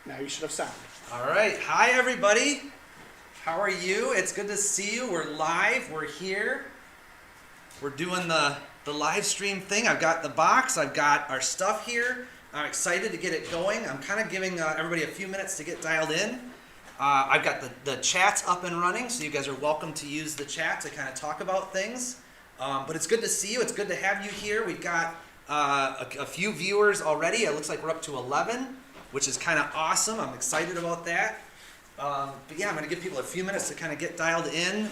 Now you should have sound. All right. Hi, everybody. How are you? It's good to see you. We're live. We're here. We're doing the live stream thing. I've got the box. I've got our stuff here. I'm excited to get it going. I'm kind of giving everybody a few minutes to get dialed in. I've got the chats up and running, so you guys are welcome to use the chat to kind of talk about things. But it's good to see you. It's good to have you here. We've got a few viewers already. It looks like we're up to 11, which is kind of awesome. I'm excited about that. But yeah, I'm going to give people a few minutes to kind of get dialed in.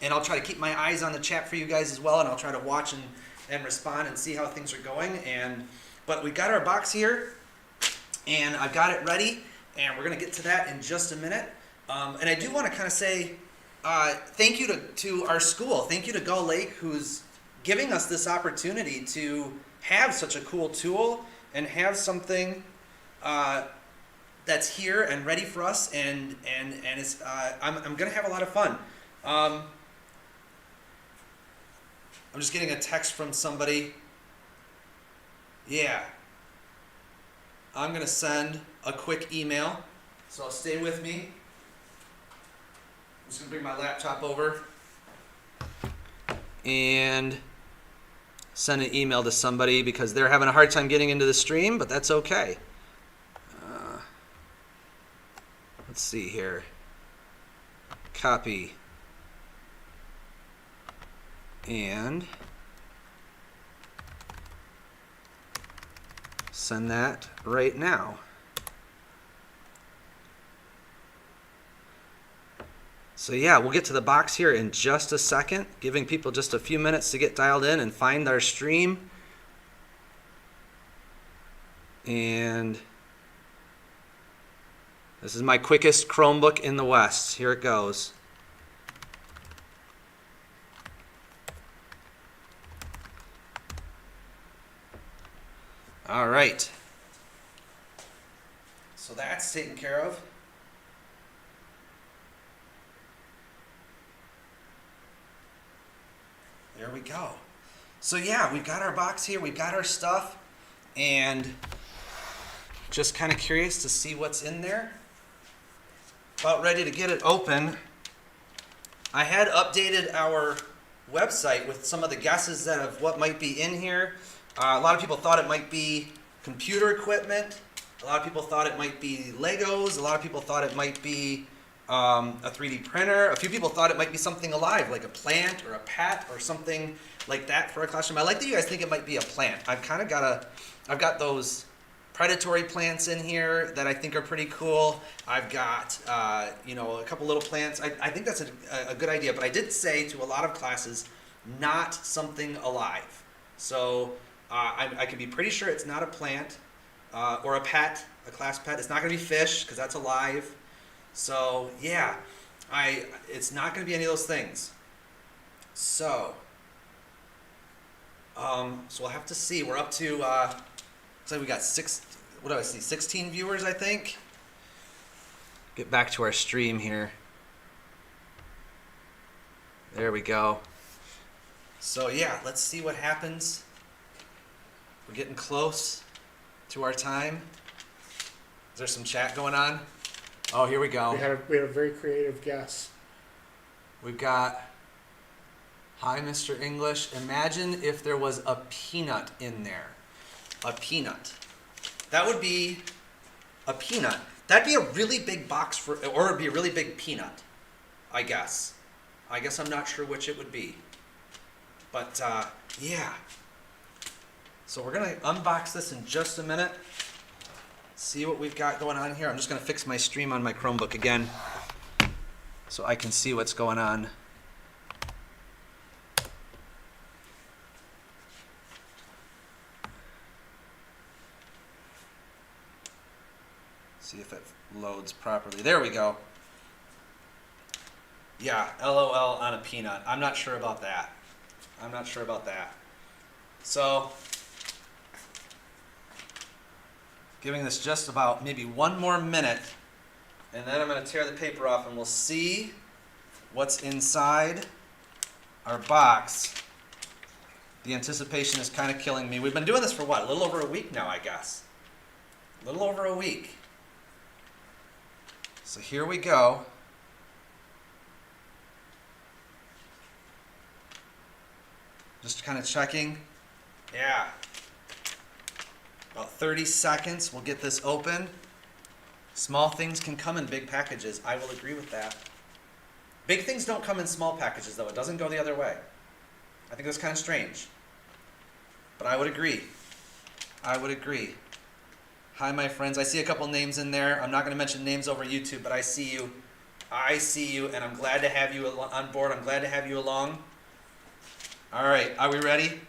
And I'll try to keep my eyes on the chat for you guys as well, and I'll try to watch and respond and see how things are going. But we got our box here, and I've got it ready, and we're going to get to that in just a minute. And I do want to kind of say thank you to our school. Thank you to Gull Lake, who's giving us this opportunity to have such a cool tool and have something that's here and ready for us, and it's, I'm going to have a lot of fun. I'm just getting a text from somebody. Yeah. I'm going to send a quick email, so stay with me. I'm just going to bring my laptop over and send an email to somebody because they're having a hard time getting into the stream, but that's okay. Let's see here. Copy. And send that right now. So yeah, we'll get to the box here in just a second, giving people just a few minutes to get dialed in and find our stream. And this is my quickest Chromebook in the West. Here it goes. All right. So that's taken care of. There we go. So yeah, we've got our box here, we've got our stuff, and just kind of curious to see what's in there. About ready to get it open. I had updated our website with some of the guesses of what might be in here. A lot of people thought it might be computer equipment. A lot of people thought it might be Legos. A lot of people thought it might be a 3D printer. A few people thought it might be something alive, like a plant or a pet or something like that for a classroom. I like that you guys think it might be a plant. I've got those predatory plants in here that I think are pretty cool. I've got a couple little plants. I think that's a good idea, but I did say to a lot of classes, not something alive. So I can be pretty sure it's not a plant or a pet, a class pet. It's not going to be fish because that's alive. So yeah, it's not going to be any of those things. So we'll have to see. We're up to so we got 16 viewers, I think. Get back to our stream here. There we go. So yeah, let's see what happens. We're getting close to our time. Is there some chat going on? Oh, here we go. We had a very creative guess. We've got, hi, Mr. English. Imagine if there was a peanut in there. A peanut. That would be a peanut. That'd be a really big box or it'd be a really big peanut, I guess. I guess I'm not sure which it would be. But, yeah. So we're going to unbox this in just a minute. See what we've got going on here. I'm just going to fix my stream on my Chromebook again so I can see what's going on. See if it loads properly. There we go. Yeah, LOL on a peanut. I'm not sure about that. So, giving this just about maybe one more minute, and then I'm going to tear the paper off and we'll see what's inside our box. The anticipation is kind of killing me. We've been doing this for what? A little over a week now, I guess. A little over a week. So here we go. Just kind of checking. Yeah. About 30 seconds, we'll get this open. Small things can come in big packages. I will agree with that. Big things don't come in small packages, though. It doesn't go the other way. I think that's kind of strange. But I would agree. I would agree. Hi, my friends. I see a couple names in there. I'm not going to mention names over YouTube, but I see you. I see you, and I'm glad to have you on board. I'm glad to have you along. All right, are we ready?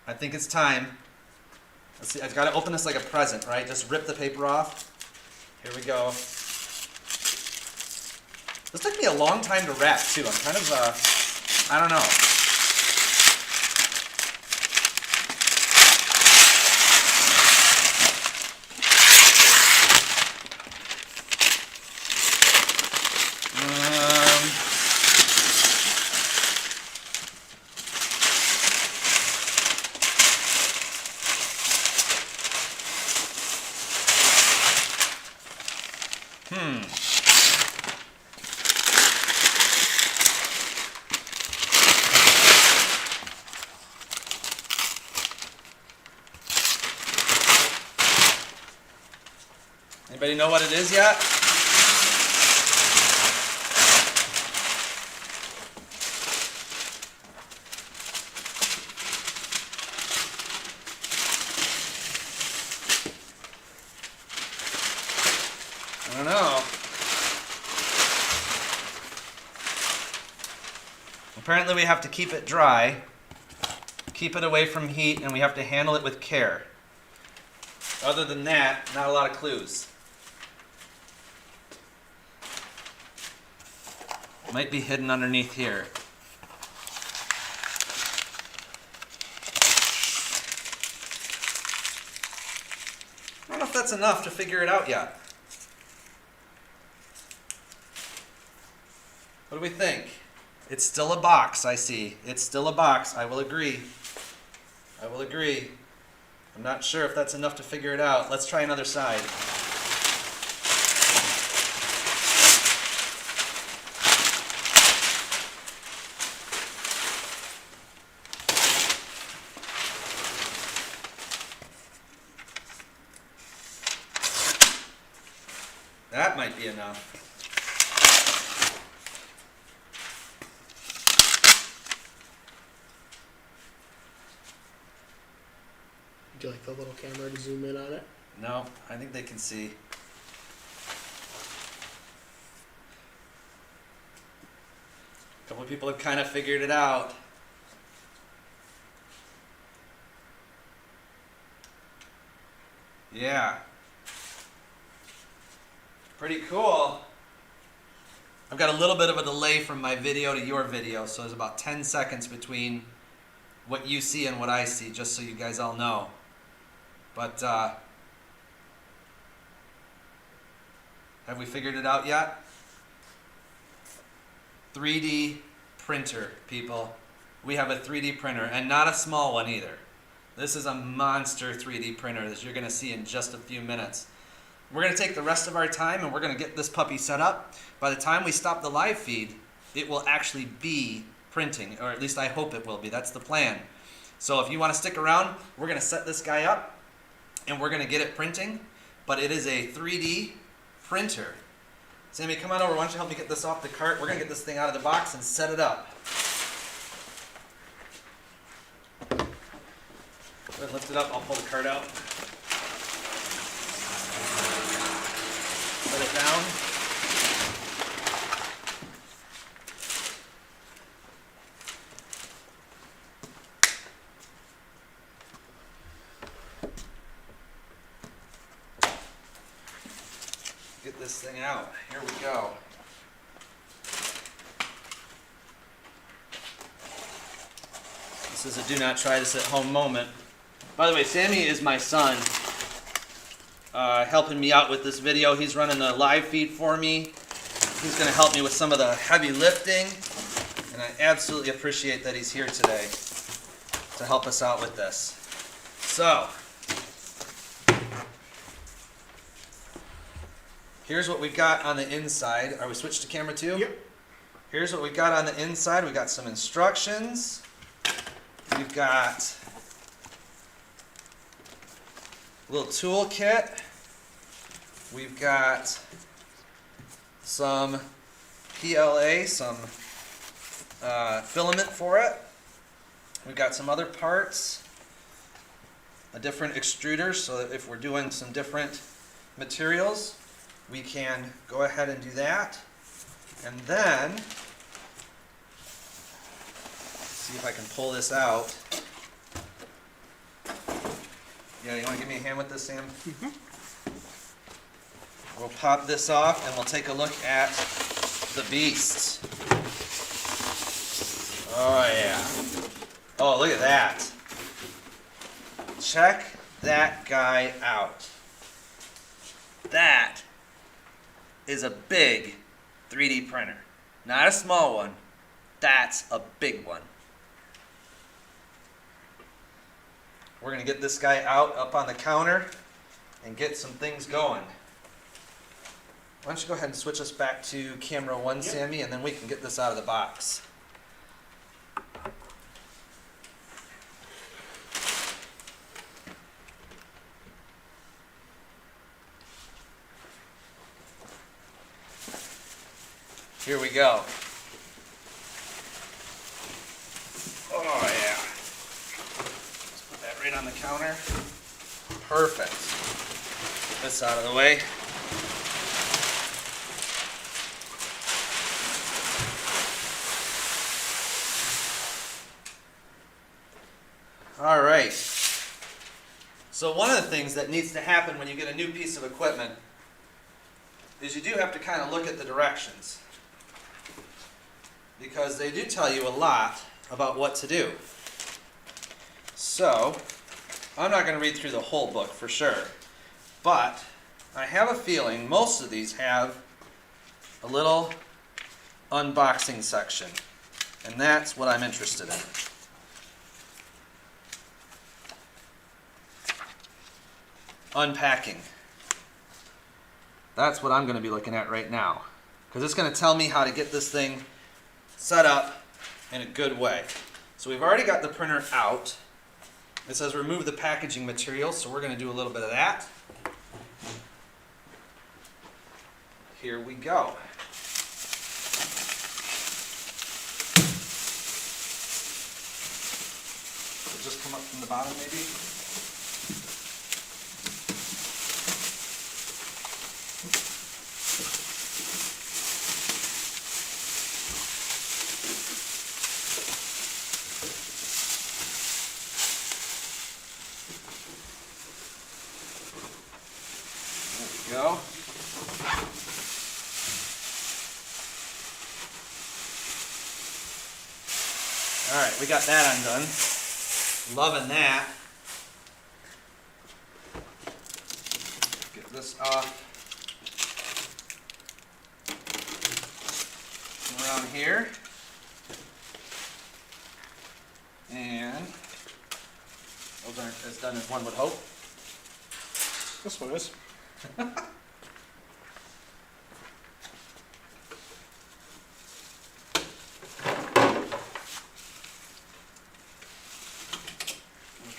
I think it's time. Let's see. I've got to open this like a present, right? Just rip the paper off. Here we go. This took me a long time to wrap, too. I'm kind of, I don't know. Anybody know what it is yet? I don't know. Apparently we have to keep it dry, keep it away from heat, and we have to handle it with care. Other than that, not a lot of clues. Might be hidden underneath here. I don't know if that's enough to figure it out yet. What do we think? It's still a box, I see. It's still a box. I will agree. I will agree. I'm not sure if that's enough to figure it out. Let's try another side. That might be enough. Would you like the little camera to zoom in on it? No, I think they can see. A couple of people have kind of figured it out. Yeah. Pretty cool. I've got a little bit of a delay from my video to your video, so there's about 10 seconds between what you see and what I see, just so you guys all know. But have we figured it out yet? 3D printer, people. We have a 3D printer, and not a small one either. This is a monster 3D printer that you're going to see in just a few minutes. We're going to take the rest of our time and we're going to get this puppy set up. By the time we stop the live feed, it will actually be printing, or at least I hope it will be. That's the plan. So if you want to stick around, we're going to set this guy up and we're going to get it printing, but it is a 3D printer. Sammy, come on over. Why don't you help me get this off the cart? We're going to get this thing out of the box and set it up. Go ahead and lift it up. I'll pull the cart out. Set it down. Get this thing out. Here we go. This is a do not try this at home moment. By the way, Sammy is my son, helping me out with this video. He's running the live feed for me. He's going to help me with some of the heavy lifting, and I absolutely appreciate that he's here today to help us out with this. So, Here's what we've got on the inside. Are we switched to camera 2? Yep. Here's what we've got on the inside. We've got some instructions. We've got a little tool kit. We've got some PLA, some filament for it. We've got some other parts, a different extruder so that if we're doing some different materials, we can go ahead and do that. And then, see if I can pull this out. Yeah, you want to give me a hand with this, Sam? Mm-hmm. We'll pop this off and we'll take a look at the beast. Oh yeah. Oh, look at that. Check that guy out. That is a big 3D printer. Not a small one. That's a big one. We're going to get this guy out up on the counter and get some things going. Why don't you go ahead and switch us back to camera 1, Yep. Sammy, and then we can get this out of the box. Here we go. Oh yeah. Let's put that right on the counter. Perfect. This out of the way. All right. So one of the things that needs to happen when you get a new piece of equipment is you do have to kind of look at the directions, because they do tell you a lot about what to do. So, I'm not going to read through the whole book for sure, but I have a feeling most of these have a little unboxing section, and that's what I'm interested in. Unpacking. That's what I'm going to be looking at right now, because it's going to tell me how to get this thing set up in a good way. So we've already got the printer out. It says remove the packaging material, so we're going to do a little bit of that. Here we go. So just come up from the bottom maybe. Go. All right, we got that undone. Loving that. Get this off. Around here. And those aren't as done as one would hope. This one is.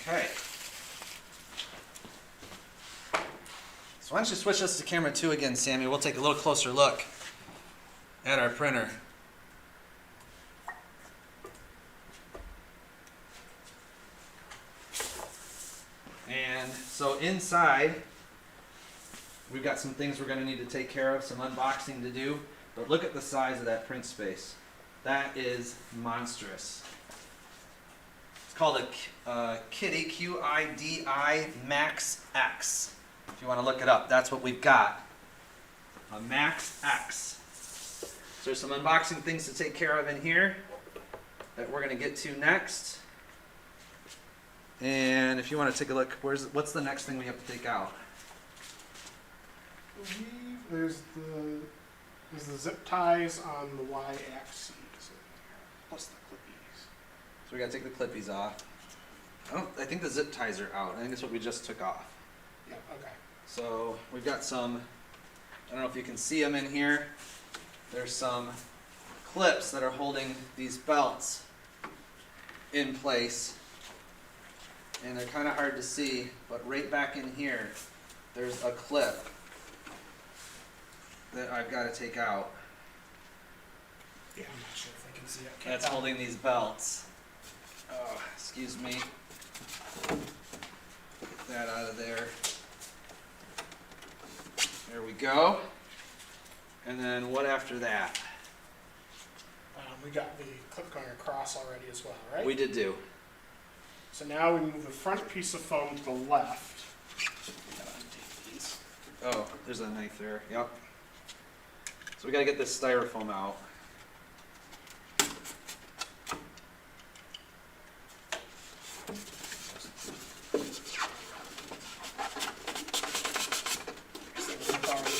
Okay. So why don't you switch us to camera 2 again, Sammy? We'll take a little closer look at our printer. And so inside, we've got some things we're going to need to take care of, some unboxing to do, but look at the size of that print space. That is monstrous. It's called a Kiddy, Q-I-D-I Max X. If you want to look it up, that's what we've got. A Max X. So there's some unboxing things to take care of in here that we're going to get to next. And if you want to take a look, what's the next thing we have to take out? I believe there's the zip ties on the y-axis in there, plus the clippies. So we got to take the clippies off. I think the zip ties are out. I think that's what we just took off. Yeah, okay. So we've got some I don't know if you can see them in here. There's some clips that are holding these belts in place. And they're kind of hard to see, but right back in here, there's a clip that I've got to take out. Yeah, I'm not sure if I can see it. That's holding these belts. Oh, excuse me. Get that out of there. There we go. And then what after that? We got the clip going across already as well, right? We did do. So now we move the front piece of foam to the left. Gotta untake these. Oh, there's a knife there. Yep. So we gotta get this styrofoam out.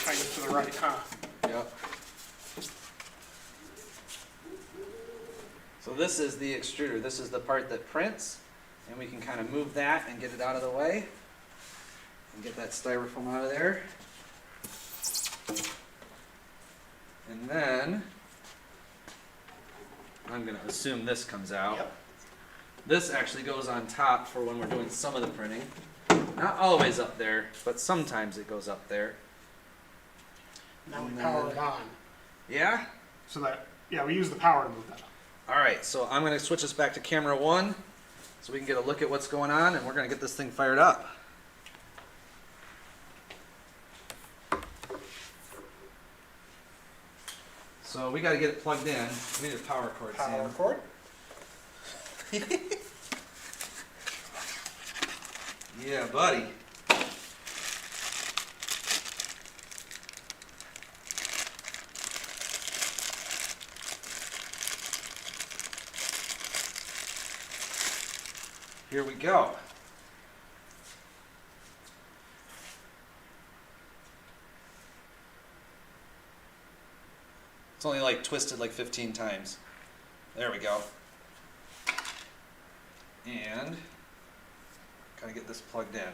Kind of to the right, huh? Yep. So this is the extruder. This is the part that prints, and we can kind of move that and get it out of the way and get that styrofoam out of there. And then I'm going to assume this comes out. Yep. This actually goes on top for when we're doing some of the printing. Not always up there, but sometimes it goes up there. Now we power it on. Yeah? So that, yeah, we use the power to move that up. Alright, so I'm going to switch us back to camera 1 so we can get a look at what's going on, and we're going to get this thing fired up. So we got to get it plugged in. We need a power cord, Power Sam. cord. Yeah, buddy. Here we go. It's only like twisted like 15 times. There we go. And kind of get this plugged in.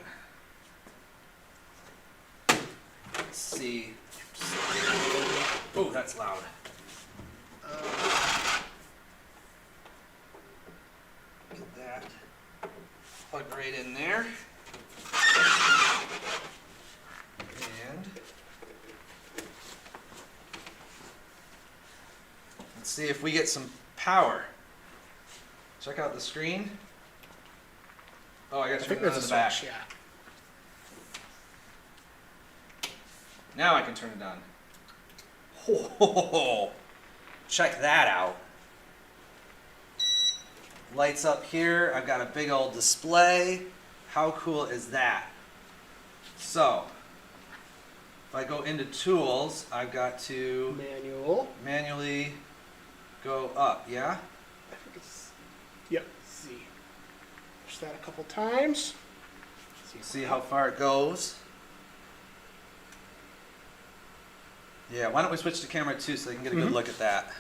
Let's see. Oh, that's loud. Get that plugged right in there. And let's see if we get some power. Check out the screen. Oh, I got I to think turn it there's on a the back. switch, yeah. Now I can turn it on. Oh, check that out. Lights up here. I've got a big old display. How cool is that? So, if I go into tools, I've got to Manual. manually go up, yeah? I think it's, yep, Z. Push that a couple times. See how far it goes. Yeah, why don't we switch to camera 2 so they can get a good look at that.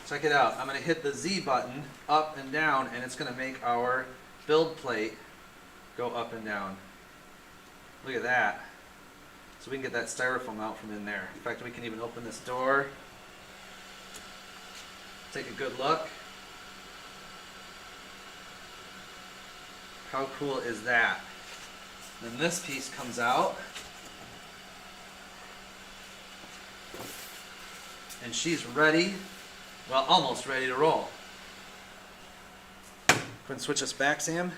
Check it out. I'm going to hit the Z button up and down, and it's going to make our build plate go up and down. Look at that. So we can get that styrofoam out from in there. In fact, we can even open this door. Take a good look. How cool is that? Then this piece comes out. And she's ready, well, almost ready to roll. Go ahead and switch us back, Sam.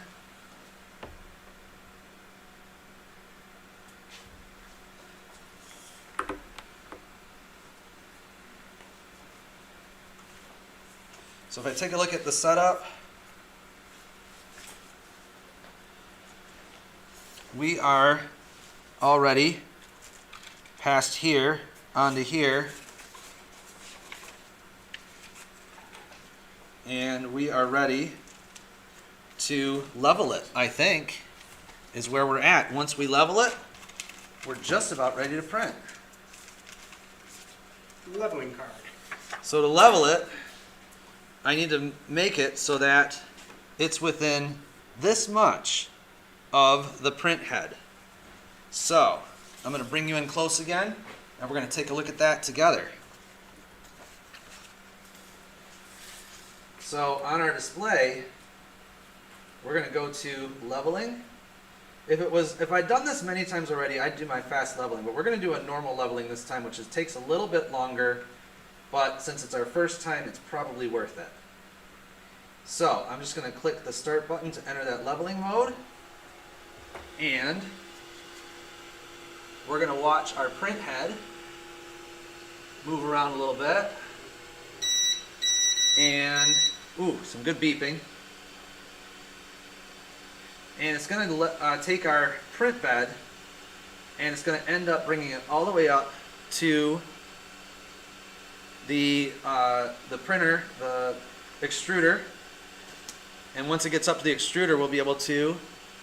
So if I take a look at the setup, we are already past here onto here, and we are ready to level it, I think, is where we're at. Once we level it, we're just about ready to print. Leveling card. So to level it, I need to make it so that it's within this much of the print head. So I'm going to bring you in close again, and we're going to take a look at that together. So on our display, we're going to go to leveling. If I'd done this many times already, I'd do my fast leveling, but we're going to do a normal leveling this time, which takes a little bit longer, but since it's our first time, it's probably worth it. So I'm just going to click the start button to enter that leveling mode, and we're going to watch our print head move around a little bit, and ooh, some good beeping. And it's going to take our print bed, and it's going to end up bringing it all the way up to the printer, the extruder. And once it gets up to the extruder, we'll be able to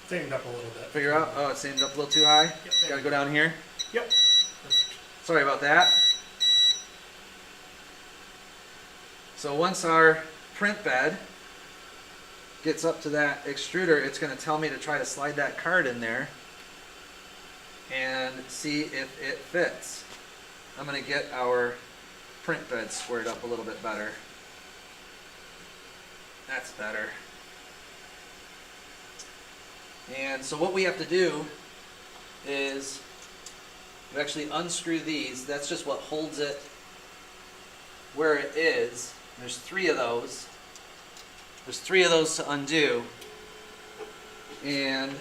It's aimed up a little bit. figure out, oh, it's aimed up a little too high. Yep. Got to go down here. Yep. Sorry about that. So once our print bed gets up to that extruder, it's going to tell me to try to slide that card in there and see if it fits. I'm going to get our print bed squared up a little bit better. That's better. And so what we have to do is we actually unscrew these. That's just what holds it where it is. There's 3 of those. There's 3 of those to undo, and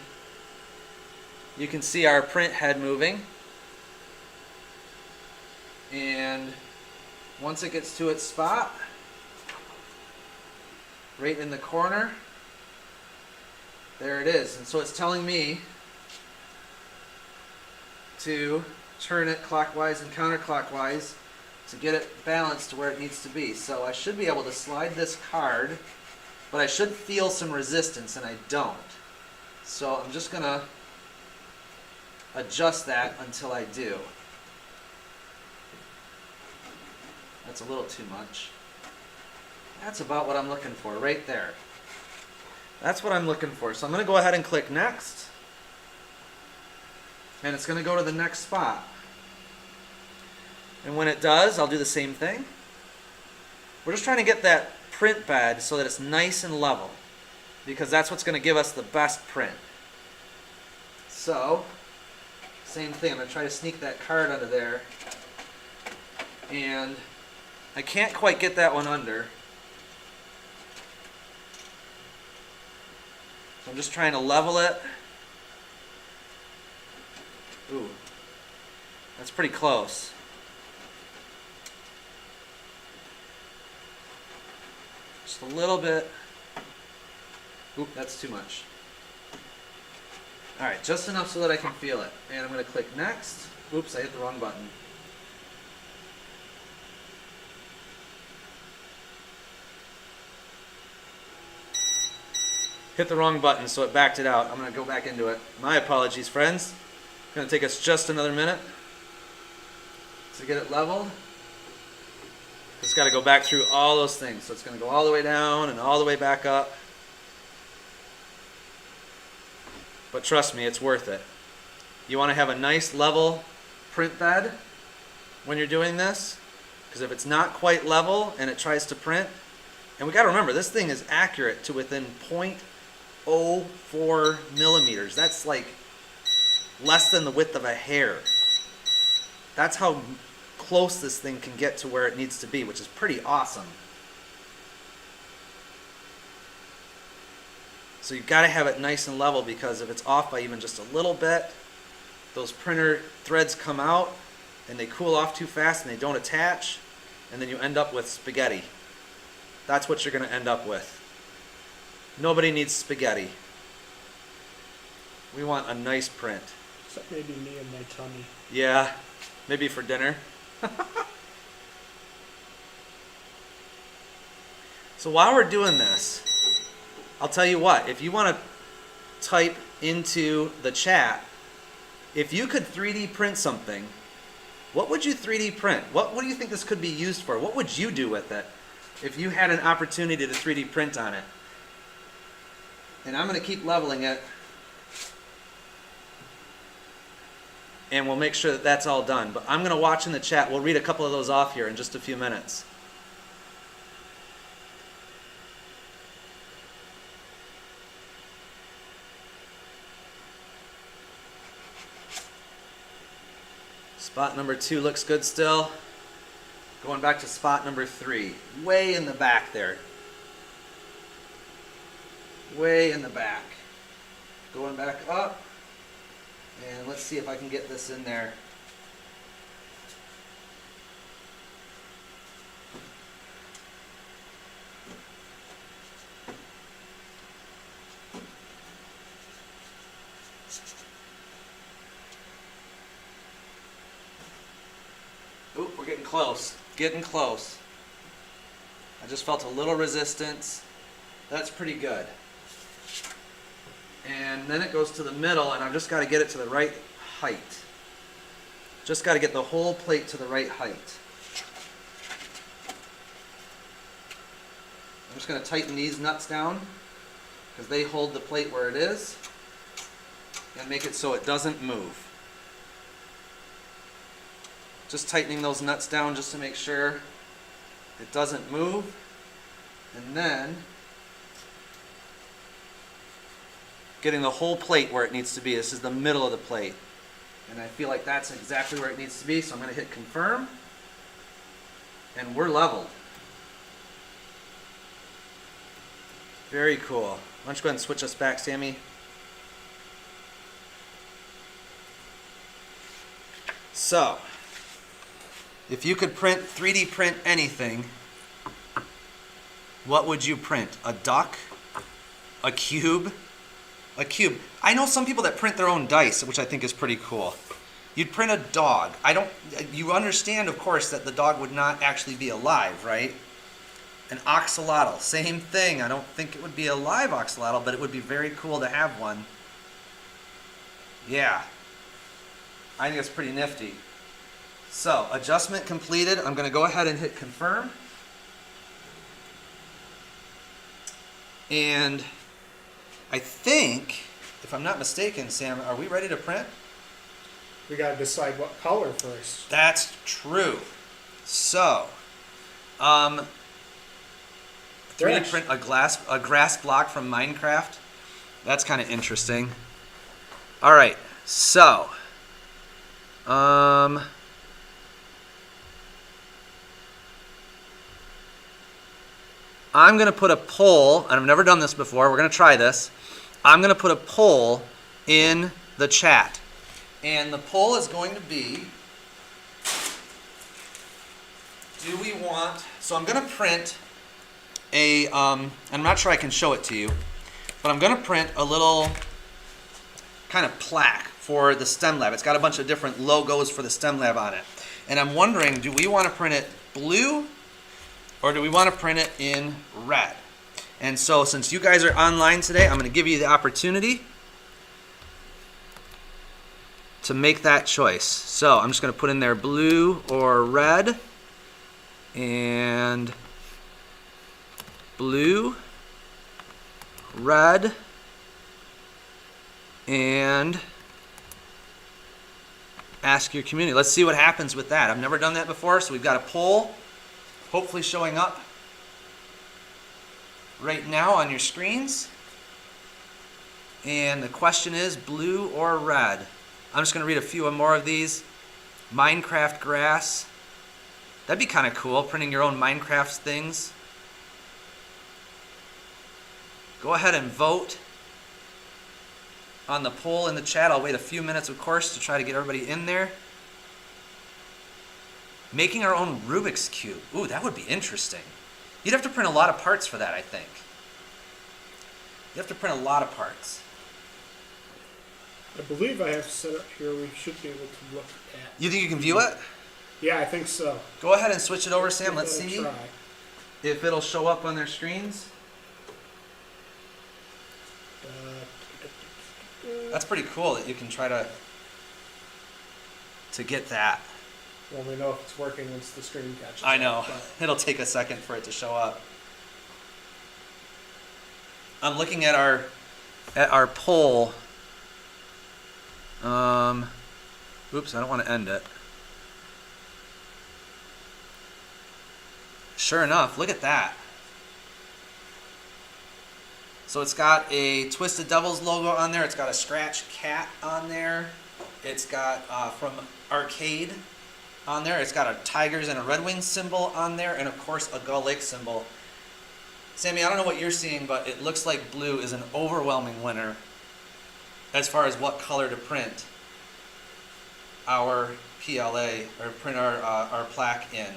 you can see our print head moving, and once it gets to its spot, right in the corner, there it is. And so it's telling me to turn it clockwise and counterclockwise to get it balanced to where it needs to be. So I should be able to slide this card, but I should feel some resistance, and I don't. So I'm just going to adjust that until I do. That's a little too much. That's about what I'm looking for right there. That's what I'm looking for. So I'm going to go ahead and click next, and it's going to go to the next spot. And when it does, I'll do the same thing. We're just trying to get that print bed so that it's nice and level, because that's what's going to give us the best print. So, same thing. I'm going to try to sneak that card under there, and I can't quite get that one under. So I'm just trying to level it. Ooh, that's pretty close. Just a little bit. Oop, that's too much. Alright, just enough so that I can feel it. And I'm going to click next. Oops, I hit the wrong button. Hit the wrong button, so it backed it out. I'm going to go back into it. My apologies, friends. It's going to take us just another minute to get it leveled. Just got to go back through all those things. So it's going to go all the way down and all the way back up. But trust me, it's worth it. You want to have a nice level print bed when you're doing this, because if it's not quite level and it tries to print, and we got to remember, this thing is accurate to within 0.04 millimeters. That's like less than the width of a hair. That's how close this thing can get to where it needs to be, which is pretty awesome. So you've got to have it nice and level, because if it's off by even just a little bit, those printer threads come out and they cool off too fast and they don't attach, and then you end up with spaghetti. That's what you're going to end up with. Nobody needs spaghetti. We want a nice print. Except maybe me and my tummy. Yeah, maybe for dinner. So while we're doing this, I'll tell you what, if you want to type into the chat, if you could 3D print something, what would you 3D print? What do you think this could be used for? What would you do with it if you had an opportunity to 3D print on it? And I'm going to keep leveling it and we'll make sure that that's all done. But I'm going to watch in the chat. We'll read a couple of those off here in just a few minutes. Spot number 2 looks good still. Going back to spot number 3, way in the back there. Way in the back. Going back up, and let's see if I can get this in there. Oop, we're getting close. Getting close. I just felt a little resistance. That's pretty good. And then it goes to the middle, and I've just got to get it to the right height. Just got to get the whole plate to the right height. I'm just going to tighten these nuts down because they hold the plate where it is and make it so it doesn't move. Just tightening those nuts down just to make sure it doesn't move. And then getting the whole plate where it needs to be. This is the middle of the plate. And I feel like that's exactly where it needs to be, so I'm going to hit confirm. And we're leveled. Very cool. Why don't you go ahead and switch us back, Sammy? So, if you could 3D print anything, what would you print? A duck? A cube? A cube. I know some people that print their own dice, which I think is pretty cool. You'd print a dog. You understand, of course, that the dog would not actually be alive, right? An oxalotl, same thing. I don't think it would be a live oxalotl, but it would be very cool to have one. Yeah. I think it's pretty nifty. So, adjustment completed. I'm going to go ahead and hit confirm. And I think, if I'm not mistaken, Sam, are we ready to print? We got to decide what color first. That's true. So, 3D print a grass block from Minecraft. That's kind of interesting. All right, so, I'm going to put a poll, and I've never done this before. We're going to try this. I'm going to put a poll in the chat. And the poll is going to be, do we want, so I'm going to print I'm not sure I can show it to you, but I'm going to print a little kind of plaque for the STEM lab. It's got a bunch of different logos for the STEM lab on it. And I'm wondering, do we want to print it blue or do we want to print it in red? And so since you guys are online today, I'm going to give you the opportunity to make that choice. So I'm just going to put in there blue or red, and blue, red, and ask your community. Let's see what happens with that. I've never done that before, so we've got a poll hopefully showing up right now on your screens. And the question is blue or red. I'm just going to read a few more of these. Minecraft grass. That'd be kind of cool, printing your own Minecraft things. Go ahead and vote on the poll in the chat. I'll wait a few minutes, of course, to try to get everybody in there. Making our own Rubik's Cube. Ooh, that would be interesting. You'd have to print a lot of parts for that, I think. You have to print a lot of parts. I believe I have set up here. We should be able to look at. You think you can view it? Yeah, I think so. Go ahead and switch it over, Sam. Let's see Try. if it'll show up on their screens. That's pretty cool that you can try to get that. Well, we know if it's working once the stream catches. I know. Up, but It'll take a second for it to show up. I'm looking at our poll. Oops, I don't want to end it. Sure enough, look at that. So it's got a Twisted Devils logo on there. It's got a Scratch Cat on there. It's got from Arcade on there. It's got a Tigers and a Red Wings symbol on there, and of course a Gull Lake symbol. Sammy, I don't know what you're seeing, but it looks like blue is an overwhelming winner as far as what color to print our PLA, or print our plaque in.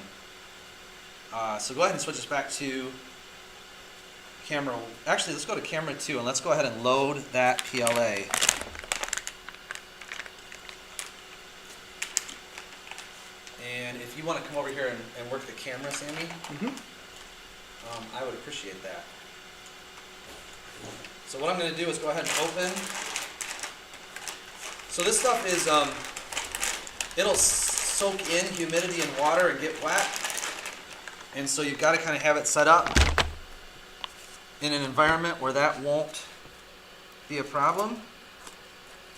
So go ahead and switch us back to camera. Actually, let's go to camera 2 and let's go ahead and load that PLA. And if you want to come over here and work the camera, Sammy, I would appreciate that. So what I'm going to do is go ahead and open. So this stuff is, it'll soak in humidity and water and get wet. And so you've got to kind of have it set up in an environment where that won't be a problem.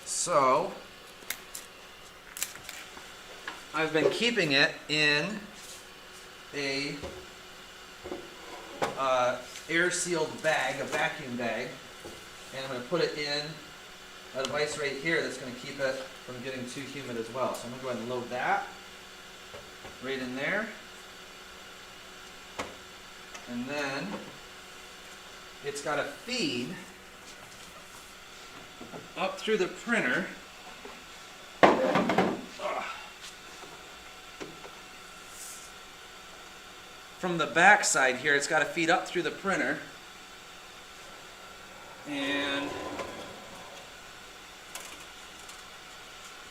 So I've been keeping it in a air-sealed bag, a vacuum bag, and I'm going to put it in a device right here that's going to keep it from getting too humid as well. So I'm going to go ahead and load that right in there. And then it's got a feed up through the printer. From the back side here, it's got to feed up through the printer. And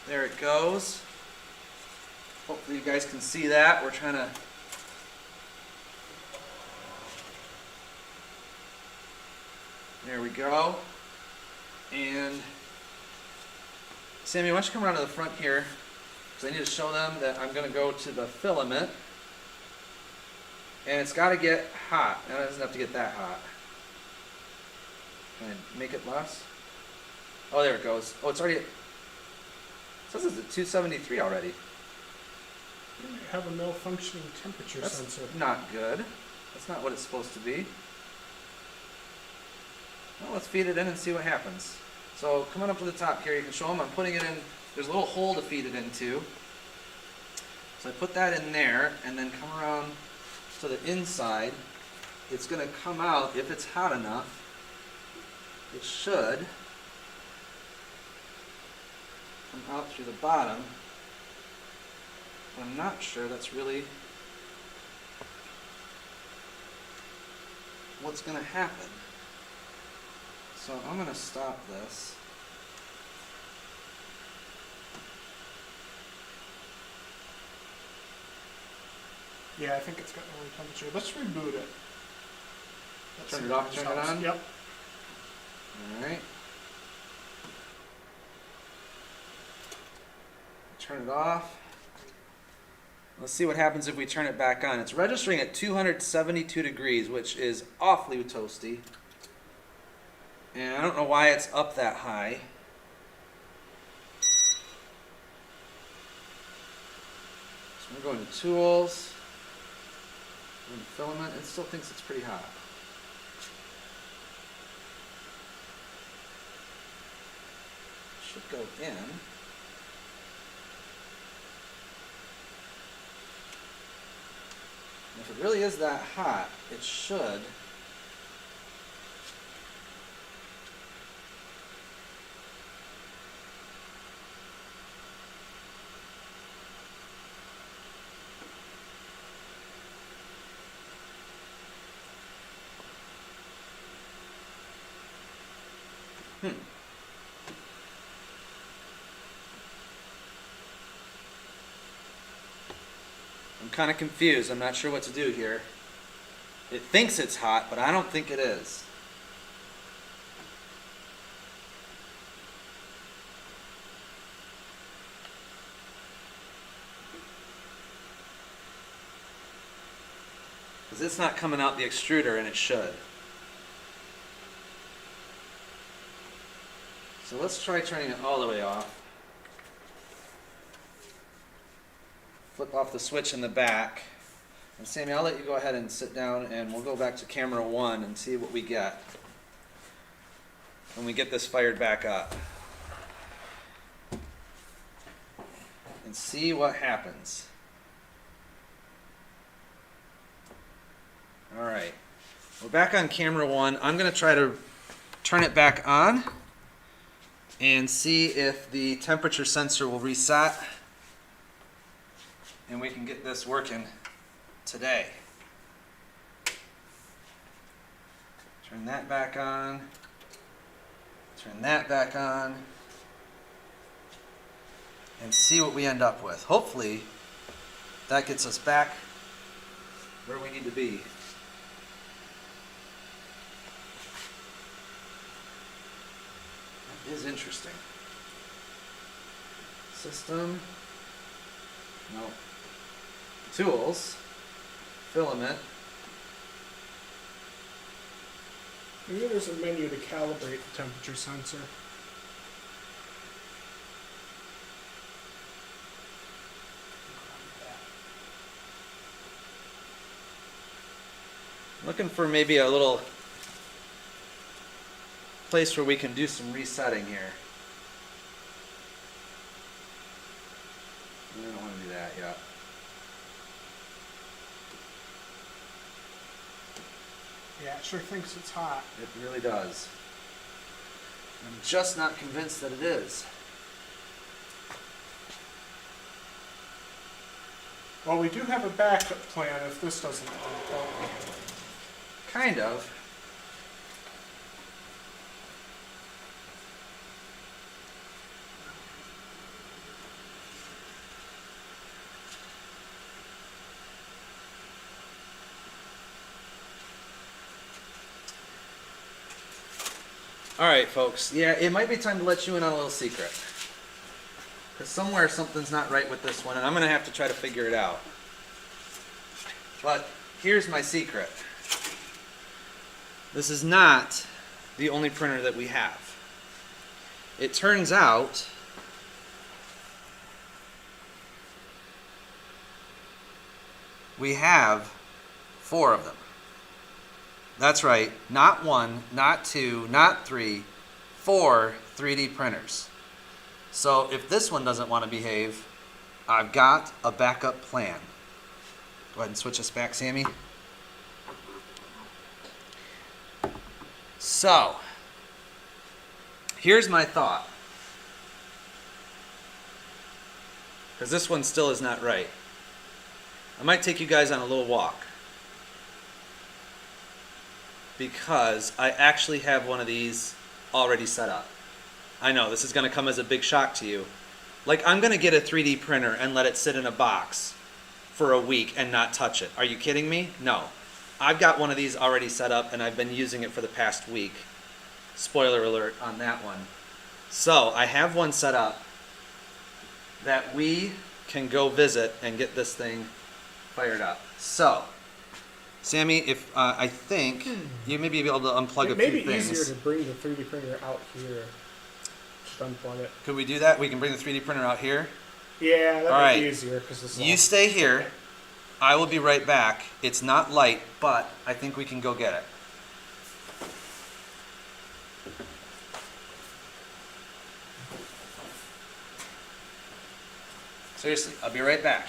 there it goes. Hopefully you guys can see that. We're trying to there we go. And Sammy, why don't you come around to the front here, because I need to show them that I'm going to go to the filament. And it's got to get hot. Now it doesn't have to get that hot. Can I make it less? Oh, there it goes. Oh, it's already, it says it's at 273 already. You might have a malfunctioning temperature That's sensor. not good. That's not what it's supposed to be. Well, let's feed it in and see what happens. So coming up to the top here, you can show them I'm putting it in. There's a little hole to feed it into. So I put that in there and then come around to the inside. It's going to come out, if it's hot enough, it should come out through the bottom. But I'm not sure that's really what's going to happen. So I'm going to stop this. Yeah, I think it's got the wrong temperature. Let's reboot it. Let's Turn see it if off, this turn it helps. on? Yep. Alright. Turn it off. Let's see what happens if we turn it back on. It's registering at 272 degrees, which is awfully toasty. And I don't know why it's up that high. So we're going to Tools. And Filament. It still thinks it's pretty hot. Should go in. And if it really is that hot, it should I'm kind of confused. I'm not sure what to do here. It thinks it's hot, but I don't think it is. Because it's not coming out the extruder, and it should. So let's try turning it all the way off. flip off the switch in the back. And Sammy, I'll let you go ahead and sit down and we'll go back to camera 1 and see what we get when we get this fired back up. And see what happens. Alright, we're back on camera 1. I'm going to try to turn it back on and see if the temperature sensor will reset and we can get this working today. Turn that back on, turn that back on, and see what we end up with. Hopefully that gets us back where we need to be. That is interesting. System, no. Tools, filament. Maybe there's a menu to calibrate the temperature sensor. Looking for maybe a little place where we can do some resetting here. I don't want to do that yet. Yeah, it sure thinks it's hot. It really does. I'm just not convinced that it is. Well, we do have a backup plan if this doesn't work. Kind of. All right, folks. Yeah, it might be time to let you in on a little secret. Because somewhere something's not right with this one, and I'm going to have to try to figure it out. But here's my secret. This is not the only printer that we have. It turns out we have 4 of them. That's right, not 1, not 2, not 3, 4 3D printers. So if this one doesn't want to behave, I've got a backup plan. Go ahead and switch us back, Sammy. So, here's my thought. Because this one still is not right. I might take you guys on a little walk. Because I actually have one of these already set up. I know, this is going to come as a big shock to you. Like, I'm going to get a 3D printer and let it sit in a box for a week and not touch it. Are you kidding me? No. I've got one of these already set up and I've been using it for the past week. Spoiler alert on that one. So, I have one set up that we can go visit and get this thing fired up. So, Sammy, if I think you may be able to unplug a few things. It may be easier to bring the 3D printer out here. Just unplug it. Could we do that? We can bring the 3D printer out here? Yeah, that All might right. be easier. Cause You stay here. I will be right back. It's not light, but I think we can go get it. Seriously, I'll be right back.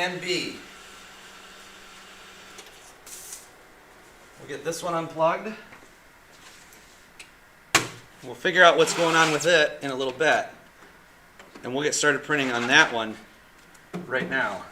Plan B. We'll get this one unplugged. We'll figure out what's going on with it in a little bit. And we'll get started printing on that one right now.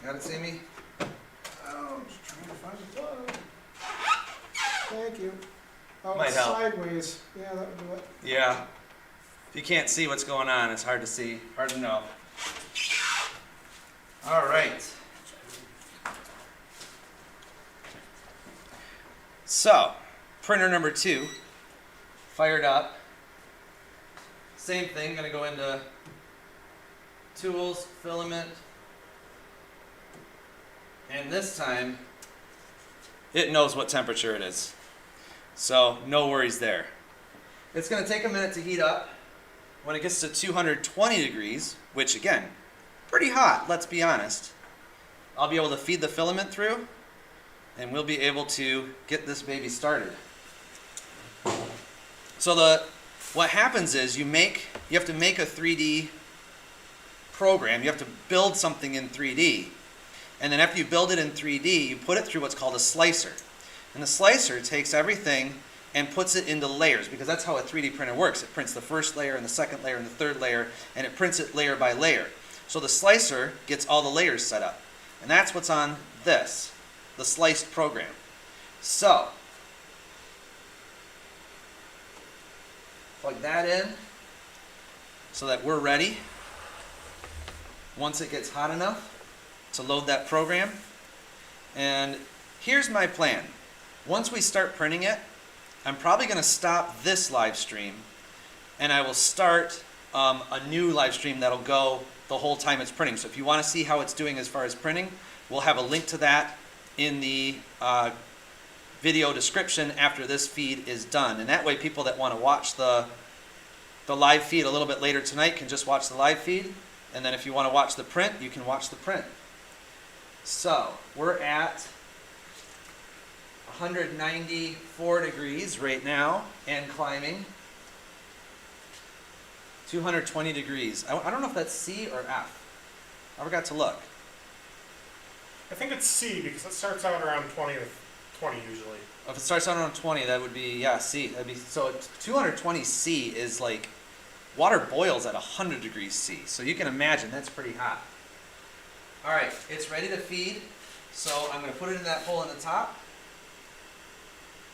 Got it, Sammy? Oh, I'm just trying to find the plug. Thank you. Oh, Might it's help. sideways. Yeah, that would do it. Yeah. If you can't see what's going on, it's hard to see, hard to know. All right. So, printer number 2, fired up. Same thing, gonna go into tools, filament, and this time it knows what temperature it is. So, no worries there. It's gonna take a minute to heat up. When it gets to 220 degrees, which again, pretty hot, let's be honest, I'll be able to feed the filament through and we'll be able to get this baby started. So what happens is you have to make a 3D program. You have to build something in 3D. And then after you build it in 3D, you put it through what's called a slicer. And the slicer takes everything and puts it into layers, because that's how a 3D printer works. It prints the first layer and the second layer and the third layer, and it prints it layer by layer. So the slicer gets all the layers set up. And that's what's on this, the sliced program. So, plug that in so that we're ready once it gets hot enough to load that program. And here's my plan. Once we start printing it, I'm probably going to stop this live stream and I will start a new live stream that'll go the whole time it's printing. So if you want to see how it's doing as far as printing, we'll have a link to that in the video description after this feed is done. And that way people that want to watch the live feed a little bit later tonight can just watch the live feed. And then if you want to watch the print, you can watch the print. So we're at 194 degrees right now and climbing. 220 degrees. I don't know if that's C or F. I forgot to look. I think it's C because it starts out around 20 usually. If it starts out around 20, that would be, yeah, C. That'd be, so 220 C is like, water boils at 100 degrees C. So you can imagine that's pretty hot. All right, it's ready to feed. So I'm going to put it in that hole in the top.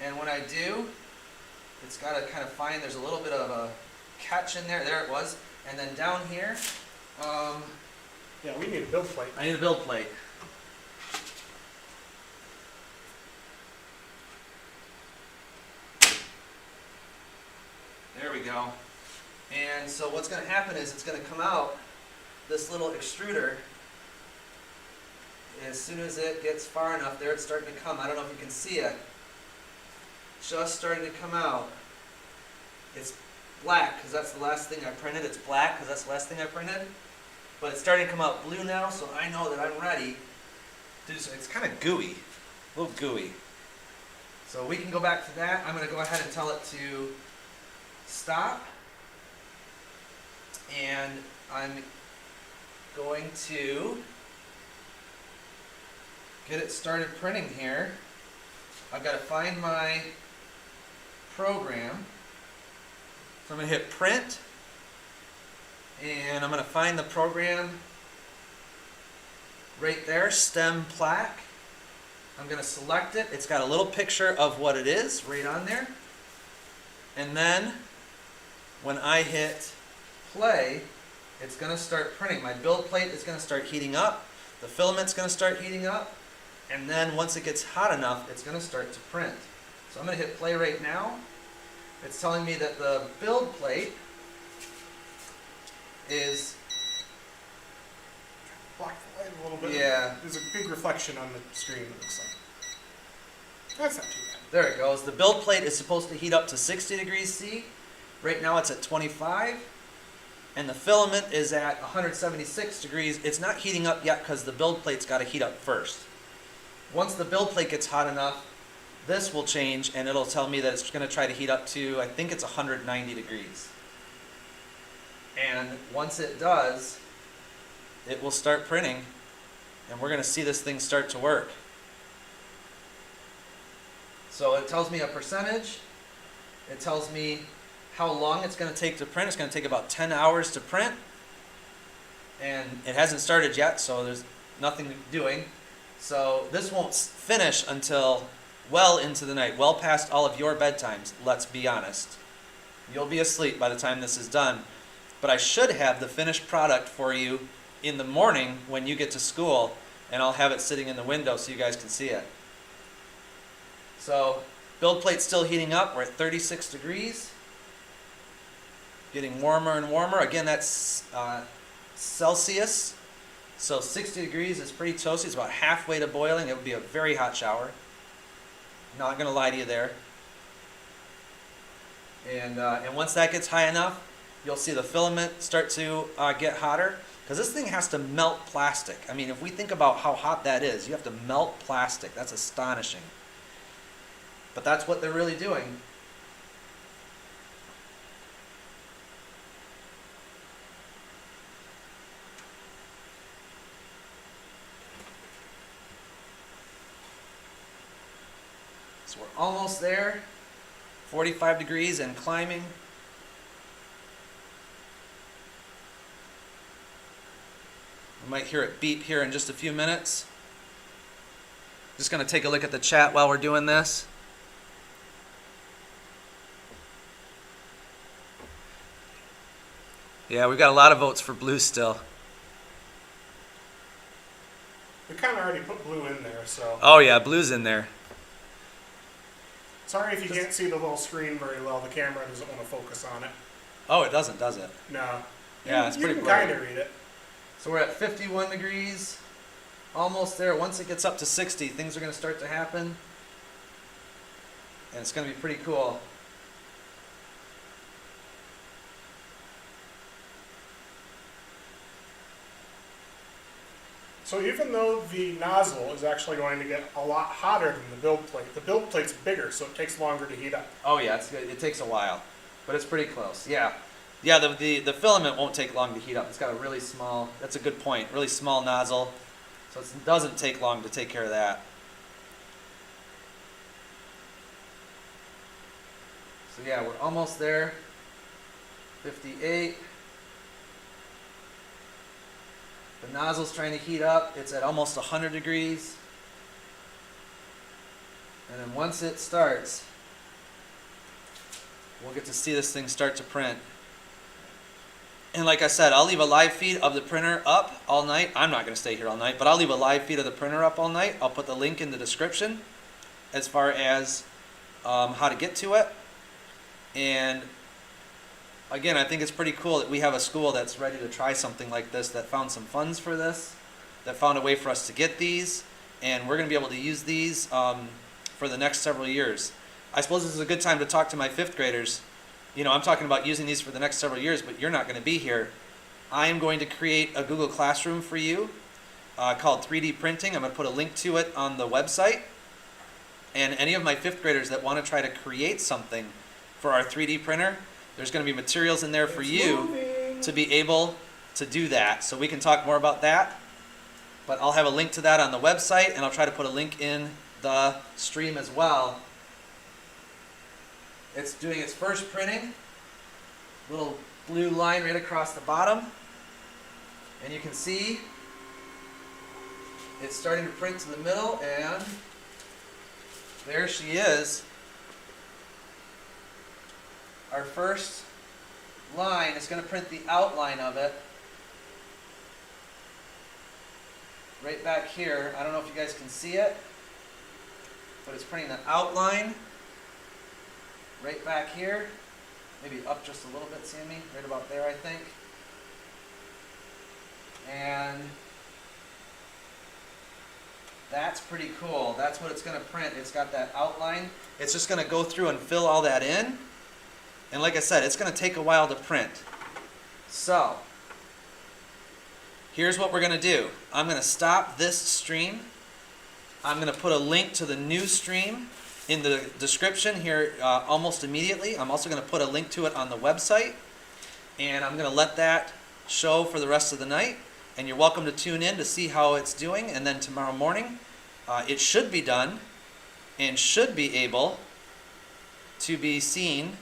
And when I do, it's got to kind of find, there's a little bit of a catch in there. There it was. And then down here, yeah, we need a build plate. I need a build plate. There we go. And so what's going to happen is it's going to come out this little extruder. As soon as it gets far enough, there it's starting to come. I don't know if you can see it. Just starting to come out. It's black because that's the last thing I printed. It's black because that's the last thing I printed. But it's starting to come out blue now, so I know that I'm ready to do so. It's kind of gooey, a little gooey. So we can go back to that. I'm going to go ahead and tell it to stop. And I'm going to get it started printing here. I've got to find my program. So I'm going to hit print, and I'm going to find the program right there, stem plaque. I'm going to select it. It's got a little picture of what it is right on there. And then when I hit play, it's going to start printing. My build plate is going to start heating up. The filament's going to start heating up. And then once it gets hot enough, it's going to start to print. So I'm going to hit play right now. It's telling me that the build plate is... Block the light a little bit. Yeah. There's a big reflection on the screen, it looks like. That's not too bad. There it goes. The build plate is supposed to heat up to 60 degrees C. Right now it's at 25. And the filament is at 176 degrees. It's not heating up yet because the build plate's got to heat up first. Once the build plate gets hot enough, this will change and it'll tell me that it's going to try to heat up to, I think it's 190 degrees. And once it does, it will start printing and we're going to see this thing start to work. So it tells me a percentage. It tells me how long it's going to take to print. It's going to take about 10 hours to print. And it hasn't started yet, so there's nothing doing. So this won't finish until well into the night, well past all of your bedtimes, let's be honest. You'll be asleep by the time this is done. But I should have the finished product for you in the morning when you get to school, and I'll have it sitting in the window so you guys can see it. So build plate's still heating up. We're at 36 degrees. Getting warmer and warmer. Again, that's Celsius. So 60 degrees is pretty toasty. It's about halfway to boiling. It would be a very hot shower. Not going to lie to you there. And once that gets high enough, you'll see the filament start to get hotter. Because this thing has to melt plastic. I mean, if we think about how hot that is, you have to melt plastic. That's astonishing. But that's what they're really doing. So we're almost there. 45 degrees and climbing. You might hear it beep here in just a few minutes. Just going to take a look at the chat while we're doing this. Yeah, we've got a lot of votes for blue still. We kind of already put blue in there, so. Oh yeah, blue's in there. Sorry if you can't see the little screen very well. The camera doesn't want to focus on it. Oh, it doesn't, does it? No. Yeah, it's pretty You can blurry. kind of read it. So we're at 51 degrees, almost there. Once it gets up to 60, things are going to start to happen. And it's going to be pretty cool. So even though the nozzle is actually going to get a lot hotter than the build plate's bigger, so it takes longer to heat up. Oh yeah, it takes a while, but it's pretty close. Yeah, yeah. The filament won't take long to heat up. It's got a really small. That's a good point. Really small nozzle, so it doesn't take long to take care of that. So yeah, we're almost there. 58. The nozzle's trying to heat up. It's at almost 100 degrees. And then once it starts, we'll get to see this thing start to print. And like I said, I'll leave a live feed of the printer up all night. I'm not going to stay here all night, but I'll leave a live feed of the printer up all night. I'll put the link in the description as far as how to get to it. And again, I think it's pretty cool that we have a school that's ready to try something like this, that found some funds for this, that found a way for us to get these, and we're going to be able to use these for the next several years. I suppose this is a good time to talk to my 5th graders. You know, I'm talking about using these for the next several years, but you're not going to be here. I am going to create a Google Classroom for you called 3D Printing. I'm going to put a link to it on the website. And any of my 5th graders that want to try to create something for our 3D printer, there's going to be materials in there for you to be able to do that. So we can talk more about that. But I'll have a link to that on the website, and I'll try to put a link in the stream as well. It's doing its first printing. Little blue line right across the bottom. And you can see it's starting to print to the middle, and there she is. Our first line is going to print the outline of it. Right back here. I don't know if you guys can see it, but it's printing the outline right back here. Maybe up just a little bit, Sammy. Right about there, I think. And That's pretty cool. That's what it's going to print. It's got that outline. It's just going to go through and fill all that in. And like I said, it's going to take a while to print. So, here's what we're going to do. I'm going to stop this stream. I'm going to put a link to the new stream in the description here almost immediately. I'm also going to put a link to it on the website. And I'm going to let that show for the rest of the night. And you're welcome to tune in to see how it's doing. And then tomorrow morning, it should be done and should be able to be seen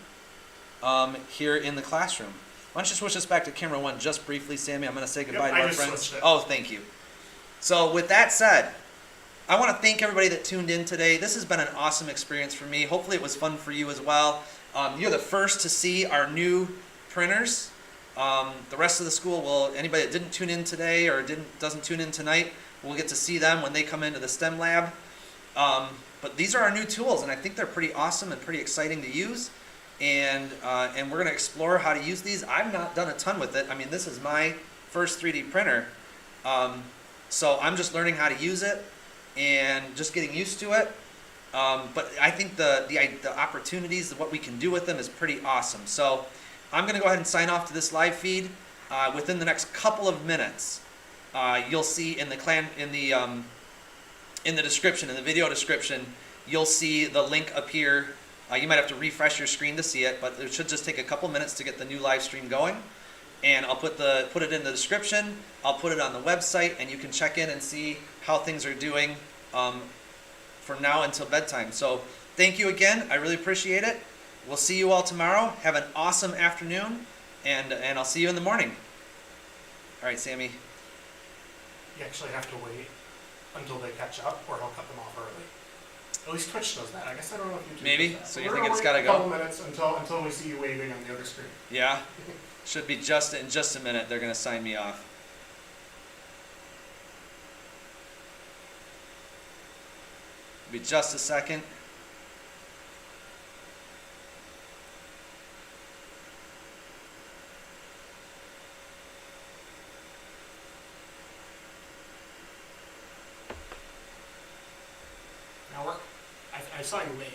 here in the classroom. Why don't you switch us back to camera 1 just briefly, Sammy? I'm going to say goodbye to our friends. Oh, thank you. So with that said, I want to thank everybody that tuned in today. This has been an awesome experience for me. Hopefully it was fun for you as well. You're the first to see our new printers. The rest of the school will, anybody that didn't tune in today or doesn't tune in tonight, we'll get to see them when they come into the STEM lab. But these are our new tools, and I think they're pretty awesome and pretty exciting to use. And we're going to explore how to use these. I've not done a ton with it. I mean, this is my first 3D printer. So I'm just learning how to use it and just getting used to it. But I think the opportunities, what we can do with them is pretty awesome. So I'm going to go ahead and sign off to this live feed. Within the next couple of minutes, you'll see in the description, in the video description, you'll see the link appear. You might have to refresh your screen to see it, but it should just take a couple minutes to get the new live stream going. And I'll put it in the description. I'll put it on the website, and you can check in and see how things are doing from now until bedtime. So thank you again. I really appreciate it. We'll see you all tomorrow. Have an awesome afternoon, and I'll see you in the morning. All right, Sammy. You actually have to wait until they catch up, or he'll cut them off early. At least Twitch does that. I guess I don't know if YouTube Maybe? does that. So you We're think gonna it's wait gotta a go? couple minutes until we see you waving on the other screen. Yeah? Should be in just a minute. They're going to sign me off. Be just a second. Now I saw you wave.